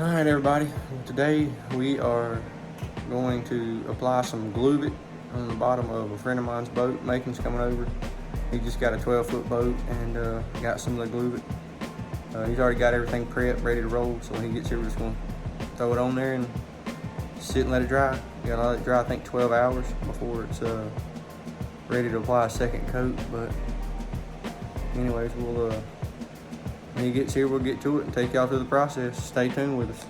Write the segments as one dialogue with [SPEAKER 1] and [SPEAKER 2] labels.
[SPEAKER 1] All right, everybody. Today we are going to apply some Gluvit on the bottom of a friend of mine's boat. Macon's coming over. He just got a 12-foot boat and got some of the Gluvit. He's already got everything prepped, ready to roll. So when he gets here, we're just going to throw it on there and sit and let it dry. You gotta let it dry, I think, 12 hours before it's ready to apply a second coat. But anyways, we'll when he gets here, we'll get to it and take y'all through the process. Stay tuned with us.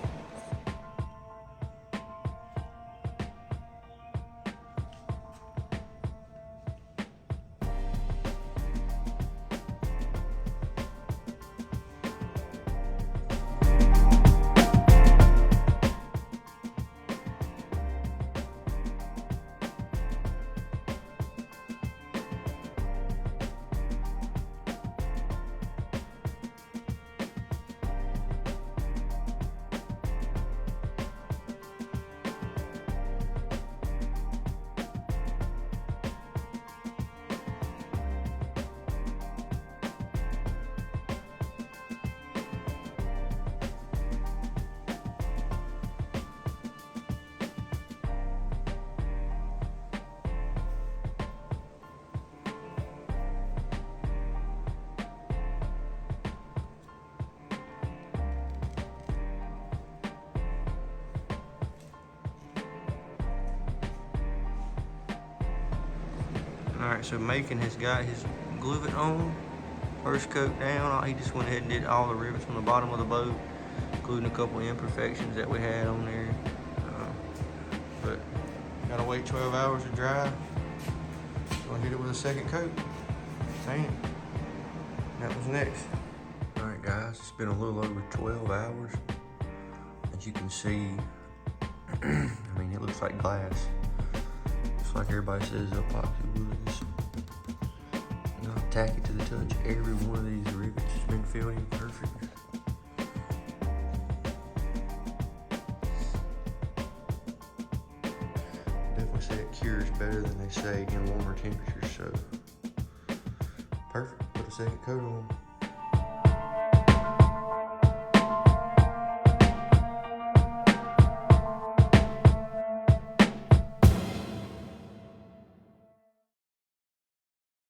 [SPEAKER 1] Alright, so Macon has got his Gluvit on. First coat down, he just went ahead and did all the rivets on the bottom of the boat, including a couple of imperfections that we had on there. But gotta wait 12 hours to dry. So I'll hit it with a second coat. Dang. That was next. Alright guys, it's been a little over 12 hours. As you can see, I mean, it looks like glass. Just like everybody says, epoxy wood is not tacky to the touch. Every one of these rivets has been filled in perfect. Definitely say it cures better than they say in warmer temperatures, so perfect. Put a second coat on.